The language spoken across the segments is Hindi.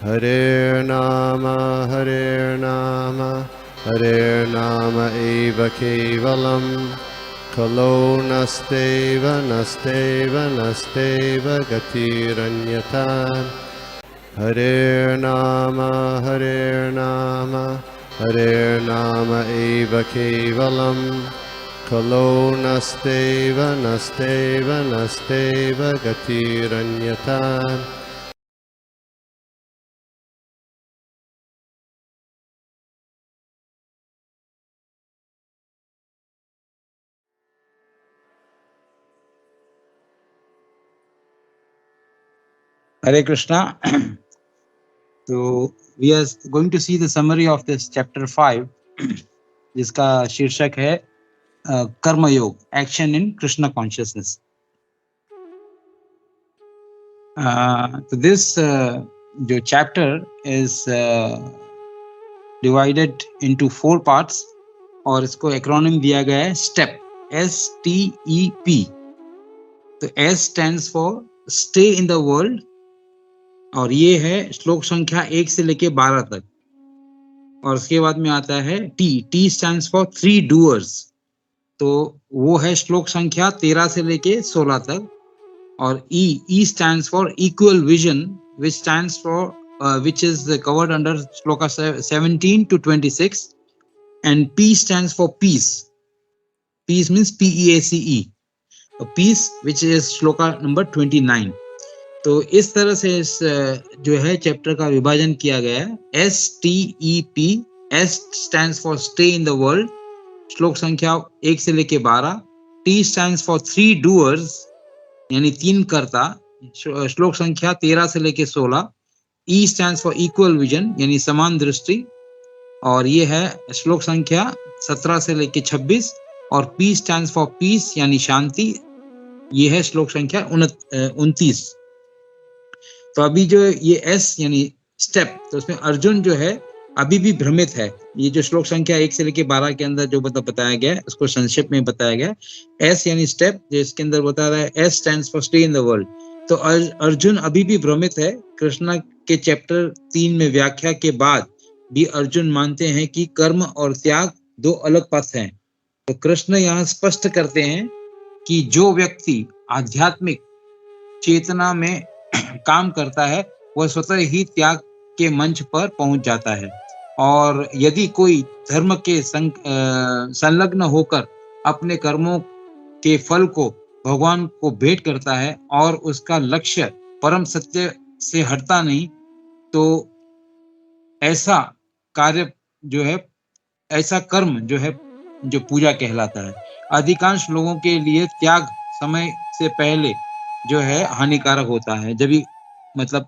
Hare Nama Hare Nama eva kevalam Kalo nasteva nasteva nasteva gatiranyata Hare Nama Hare Nama eva kevalam Kalo nasteva nasteva nasteva gatiranyata Hare Krishna. So we are going to see the summary of this chapter 5, जिसका शीर्षक है कर्म योग, action in Krishna consciousness. So this जो chapter is divided into 4 parts और इसको एक्रोनिम दिया गया है STEP, STEP. तो S stands for stay in the world और ये है श्लोक संख्या 1 से लेके 12 तक. और उसके बाद में आता है T stands for 3 doers. तो वो है श्लोक संख्या 13 से लेके 16 तक. और E stands for equal vision, which stands for which is covered under shloka 17 to 26. And P stands for peace. Peace means PEACE. Peace, which is shloka number 29. तो इस तरह से इस जो है चैप्टर का विभाजन किया गया है. STEP. S stands for stay in the world, श्लोक संख्या 1 से लेके 12. T stands for 3 doers, यानी 3 कर्ता, श्लोक संख्या 13 से लेके 16. E stands for equal vision, यानी समान दृष्टि, और ये है श्लोक संख्या 17 से लेके 26. और P stands for peace, यानी शांति, ये है श्लोक संख्या 29. तो अभी जो ये S यानी स्टेप, तो उसमें अर्जुन जो है अभी भी भ्रमित है. ये जो श्लोक संख्या 1 से लेके 12 के अंदर जो बताया गया है उसको संक्षेप में बताया गया. S यानी स्टेप, जो इसके अंदर बता रहा है S stands for stay in the world. तो अर्जुन अभी भी भ्रमित है. कृष्णा के चैप्टर 3 में व्याख्या के बाद भी अर्जुन मानते हैं कि कर्म और त्याग 2 अलग पथ हैं. तो कृष्ण यहाँ स्पष्ट करते हैं कि जो व्यक्ति आध्यात्मिक चेतना में काम करता है वह स्वतः ही त्याग के मंच पर पहुंच जाता है. और यदि कोई धर्म के संलग्न होकर अपने कर्मों के फल को भगवान को भेंट करता है और उसका लक्ष्य परम सत्य से हटता नहीं, तो ऐसा कार्य जो है, ऐसा कर्म जो है, जो पूजा कहलाता है. अधिकांश लोगों के लिए त्याग समय से पहले जो है हानिकारक होता है. जब भी मतलब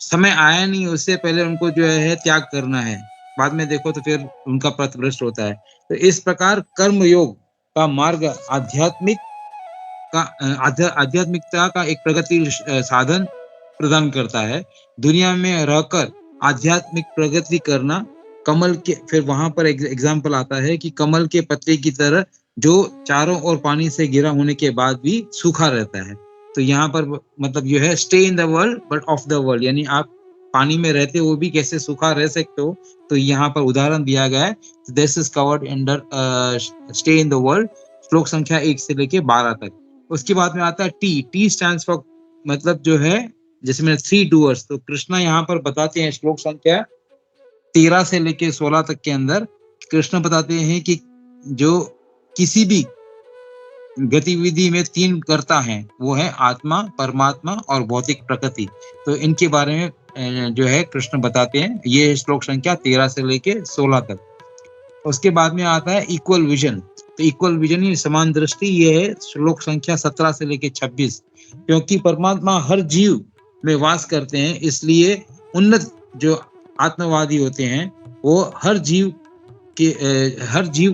समय आया नहीं, उससे पहले उनको जो है त्याग करना है, बाद में देखो तो फिर उनका पथ भ्रष्ट होता है. तो इस प्रकार कर्म योग का मार्ग आध्यात्मिकता का एक प्रगति साधन प्रदान करता है. दुनिया में रहकर आध्यात्मिक प्रगति करना कमल के, फिर वहां पर एग्जाम्पल आता है कि कमल के पत्ते की तरह जो चारों ओर पानी से घिरा होने के बाद भी सूखा रहता है. तो यहाँ पर मतलब जो है stay in the world but of the world, यानी आप पानी में रहते हुए भी कैसे सूखा रह सकते हो, तो यहाँ पर उदाहरण दिया गया है. This is covered under stay in the world, श्लोक संख्या 1 से लेके 12 तक. उसके बाद में आता है टी स्टैंड्स फॉर, मतलब जो है जिसमें 3 डूअर्स. तो कृष्णा यहाँ पर बताते हैं श्लोक संख्या 13 से लेके 16 तक के अंदर कृष्ण बताते हैं कि जो किसी भी गतिविधि में 3 कर्ता हैं, वो है आत्मा, परमात्मा और भौतिक प्रकृति. तो इनके बारे में जो है कृष्ण बताते हैं. ये श्लोक संख्या 13 से लेके 16 तक. उसके बाद में आता है इक्वल विजन. तो इक्वल विजन ही समान दृष्टि, ये है श्लोक संख्या 17 से लेके 26. क्योंकि परमात्मा हर जीव में वास करते हैं, इसलिए उन्नत जो आत्मवादी होते हैं वो हर जीव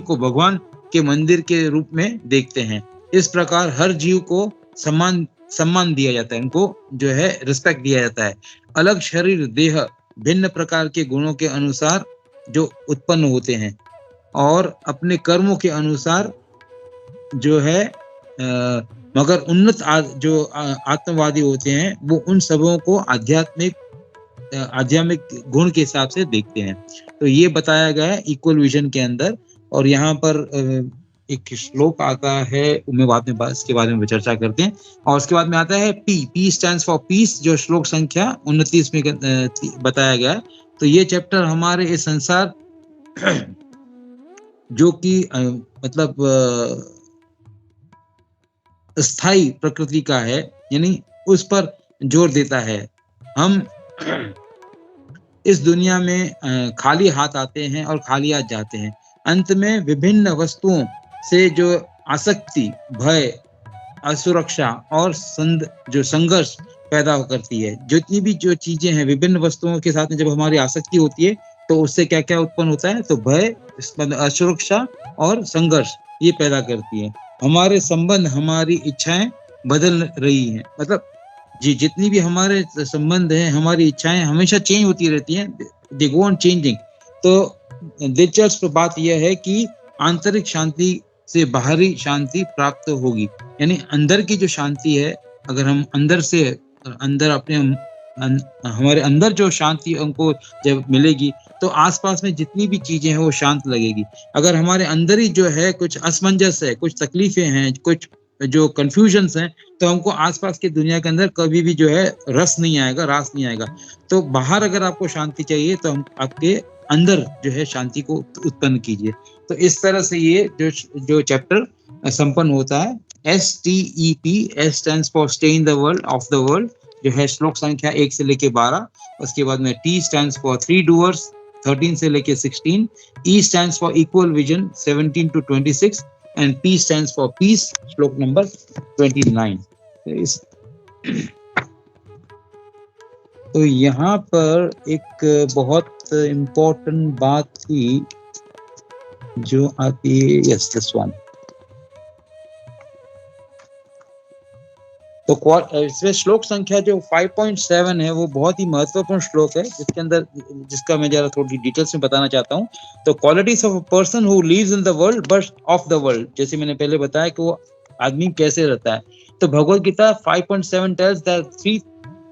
को भगवान के मंदिर के रूप में देखते हैं. इस प्रकार हर जीव को सम्मान दिया जाता है, उनको जो है रिस्पेक्ट दिया जाता है. अलग शरीर देह भिन्न प्रकार के गुणों के अनुसार जो उत्पन्न होते हैं और अपने कर्मों के अनुसार जो है मगर उन्नत जो आत्मवादी होते हैं वो उन सबों को आध्यात्मिक आध्यात्मिक गुण के हिसाब से देखते हैं। तो ये बताया गया है इक्वल विजन के अंदर। और यहाँ पर एक श्लोक आता है, मैं बाद में इसके बारे में चर्चा करते हैं। और उसके बाद में आता है पी स्टैंड्स फॉर पीस, जो श्लोक संख्या 29 में बताया गया है। तो ये चैप्टर हमारे इस संसार जो कि मतलब स्थायी प्रकृति का है, यानी उस पर जोर देता है। हम इस दुनिया में खाली हाथ आते हैं और खाली हाथ जाते हैं। अंत में विभिन्न वस्तुओं से जो आसक्ति, भय, असुरक्षा और जो संघर्ष पैदा करती है, जितनी भी जो चीजें हैं, विभिन्न वस्तुओं के साथ में जब हमारी आसक्ति होती है तो उससे क्या क्या उत्पन्न होता है, तो भय, असुरक्षा और संघर्ष ये पैदा करती है। हमारे संबंध, हमारी इच्छाएं बदल रही हैं, मतलब जितनी भी हमारे संबंध हैं, हमारी इच्छाएं हमेशा चेंज होती रहती हैं, दे गो ऑन चेंजिंग। तो दिलचस्प बात यह है कि आंतरिक शांति से बाहरी शांति प्राप्त होगी, यानी अंदर की जो शांति है, अगर हम अंदर से अंदर अपने हमारे अंदर जो शांति हमको जब मिलेगी तो आसपास में जितनी भी चीजें हैं वो शांत लगेगी। अगर हमारे अंदर ही जो है कुछ असमंजस है, कुछ तकलीफें हैं, कुछ जो कंफ्यूजन्स हैं, तो हमको आसपास की दुनिया के अंदर कभी भी जो है रस नहीं आएगा, रास नहीं आएगा। तो बाहर अगर आपको शांति चाहिए तो हम आपके अंदर जो है शांति को उत्पन्न कीजिए। तो इस तरह से ये जो चैप्टर संपन्न होता है। STEP, S stands for stay in the world of the world, जो है श्लोक संख्या 1 से लेके 12। उसके बाद में T stands for 3 doers, 13 से लेके 16। E stands for equal vision, 17 to 26, and P stands for peace, श्लोक नंबर 29। तो यहाँ पर एक बहुत इम्पोर्टेंट बात थी जो आती है, यस दिस वन। तो इसमें श्लोक संख्या जो 5.7 है वो बहुत ही महत्वपूर्ण श्लोक है, जिसके अंदर जिसका मैं जरा थोड़ी डिटेल्स में बताना चाहता हूँ। तो qualities of a person who lives in the world but of the world, जैसे मैंने पहले बताया कि वो आदमी कैसे रहता है। तो Bhagavad Gita 5.7 tells that 3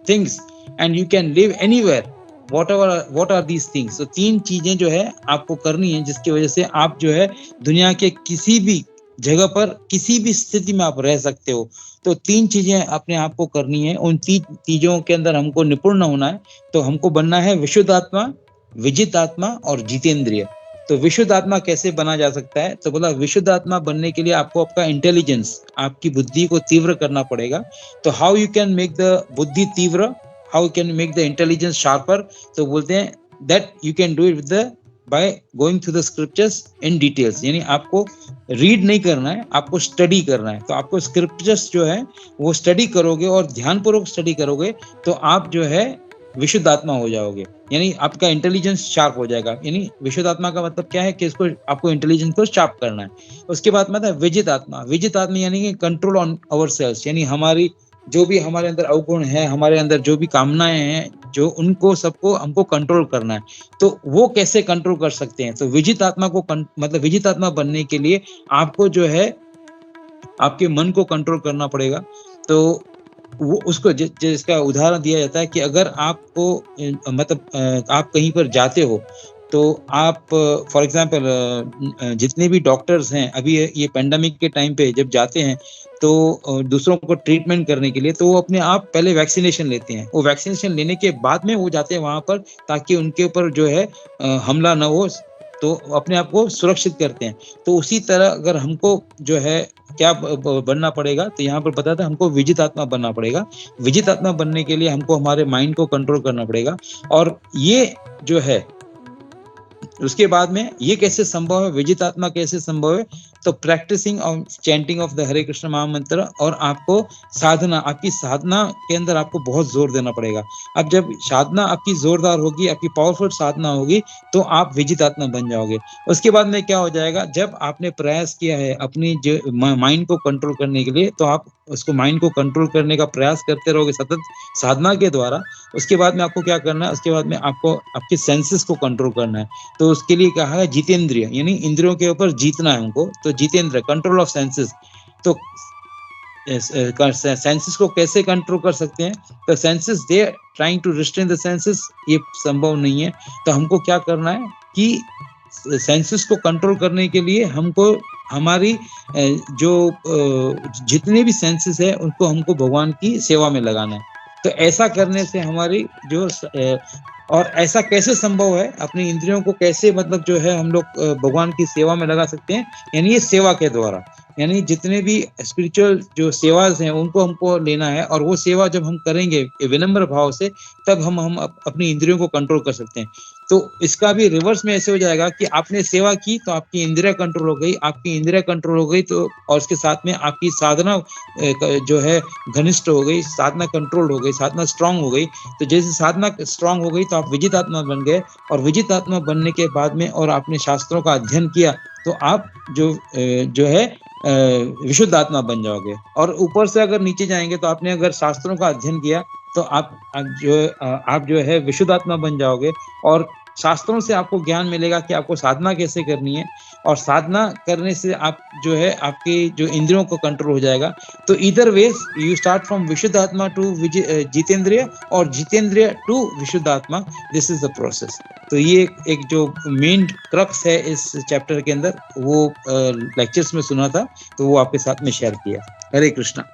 things and you can live anywhere, what are these things. तो 3 चीजें जो है आपको करनी है, जिसकी वजह से आप जो है दुनिया के किसी भी जगह पर किसी भी स्थिति में आप रह सकते हो। तो 3 चीजें अपने आप को करनी है, उन 3 चीजों के अंदर हमको निपुण होना है। तो हमको बनना है विशुद्ध आत्मा, विजित आत्मा और जितेंद्रिय। तो विशुद्ध आत्मा कैसे बना जा सकता है, तो बोला विशुद्ध आत्मा बनने के लिए आपको आपका इंटेलिजेंस, आपकी बुद्धि को तीव्र करना पड़ेगा। तो how you can make the बुद्धि तीव्र, how can make the intelligence sharper, तो बोलते हैं that you can do it with the by going through the scriptures in details. यानी आपको रीड नहीं करना है, आपको स्टडी करना है। तो आपको स्क्रिप्चर्स जो है वो स्टडी करोगे और ध्यानपूर्वक स्टडी करोगे तो आप जो है विशुद्ध आत्मा हो जाओगे, यानी आपका इंटेलिजेंस शार्प हो जाएगा। यानी विशुद्ध आत्मा का मतलब क्या है कि इसको आपको इंटेलिजेंस को शार्प करना है। उसके बाद मतलब है विजित आत्मा। विजित आत्मा यानी कि कंट्रोल ऑन आवर सेल्स, यानी हमारी जो भी हमारे अंदर अवगुण है, हमारे अंदर जो भी कामनाएं हैं, जो उनको सबको हमको कंट्रोल करना है। तो वो कैसे कंट्रोल कर सकते हैं, तो विजित आत्मा को मतलब विजित आत्मा बनने के लिए आपको जो है आपके मन को कंट्रोल करना पड़ेगा। तो वो उसको जिसका उदाहरण दिया जाता है कि अगर आपको मतलब आप कहीं पर जाते हो तो आप फॉर एग्जांपल जितने भी डॉक्टर्स हैं अभी ये पेंडेमिक के टाइम पे जब जाते हैं तो दूसरों को ट्रीटमेंट करने के लिए, तो वो अपने आप पहले वैक्सीनेशन लेते हैं। वो वैक्सीनेशन लेने के बाद में वो जाते हैं वहां पर ताकि उनके ऊपर जो है हमला न हो, तो अपने आप को सुरक्षित करते हैं। तो उसी तरह अगर हमको जो है क्या बनना पड़ेगा, तो यहाँ पर बताया था हमको विजित आत्मा बनना पड़ेगा। विजित आत्मा बनने के लिए हमको हमारे माइंड को कंट्रोल करना पड़ेगा। और ये जो है उसके बाद में ये कैसे संभव है, विजित आत्मा कैसे संभव है, तो practicing of chanting of the Hare Krishna mahamantra. और आपको साधना, आपकी साधना के अंदर आपको बहुत जोर देना पड़ेगा। अब जब साधना आपकी जोरदार होगी, आपकी पावरफुल साधना होगी, तो आप विजित आत्मा बन जाओगे। उसके बाद में क्या हो जाएगा, जब आपने प्रयास किया है अपनी जो माइंड को कंट्रोल करने के लिए, तो आप उसको माइंड को कंट्रोल करने का प्रयास करते रहोगे सतत साधना के द्वारा। उसके बाद में आपको क्या करना है, उसके बाद में आपको आपके सेंसेस को कंट्रोल करना है। तो उसके लिए कहा है जितेंद्रिय, यानी इंद्रियों के ऊपर जीतना है हमको। तो जितेंद्र, कंट्रोल ऑफ सेंसेस। तो सेंसेस को कैसे कंट्रोल कर सकते हैं? तो senses they trying to restrain the senses, ये संभव नहीं है। तो हमको क्या करना है कि सेंसेस को कंट्रोल करने के लिए हमको हमारी जो जितने भी सेंसेस है उनको हमको भगवान की सेवा में लगाना है। तो ऐसा करने से हमारी जो और ऐसा कैसे संभव है, अपनी इंद्रियों को कैसे मतलब जो है हम लोग भगवान की सेवा में लगा सकते हैं, यानी ये सेवा के द्वारा। यानी जितने भी स्पिरिचुअल जो सेवाज हैं उनको हमको लेना है, और वो सेवा जब हम करेंगे विनम्र भाव से, तब हम अपनी इंद्रियों को कंट्रोल कर सकते हैं। तो इसका भी रिवर्स में ऐसे हो जाएगा कि आपने सेवा की तो आपकी इंद्रिया कंट्रोल हो गई, आपकी इंद्रिया कंट्रोल हो गई तो और उसके साथ में आपकी साधना जो है घनिष्ठ हो गई, साधना कंट्रोल हो गई, साधना स्ट्रांग हो गई। तो जैसे साधना स्ट्रांग हो गई तो आप विजित आत्मा बन गए, और विजित आत्मा बनने के बाद में और आपने शास्त्रों का अध्ययन किया तो आप जो है विशुद्ध आत्मा बन जाओगे। और ऊपर से अगर नीचे जाएंगे तो आपने अगर शास्त्रों का अध्ययन किया तो आप जो है विशुद्ध आत्मा बन जाओगे, और शास्त्रों से आपको ज्ञान मिलेगा कि आपको साधना कैसे करनी है, और साधना करने से आप जो है आपकी जो इंद्रियों को कंट्रोल हो जाएगा। तो इधर वेज यू स्टार्ट फ्रॉम विशुद्ध आत्मा टू जितेंद्रिय, और जितेंद्रिय टू विशुद्ध आत्मा, दिस इज द प्रोसेस। तो ये एक जो मेन क्रक्स है इस चैप्टर के अंदर, वो लेक्चर्स में सुना था तो वो आपके साथ में शेयर किया। हरे कृष्णा।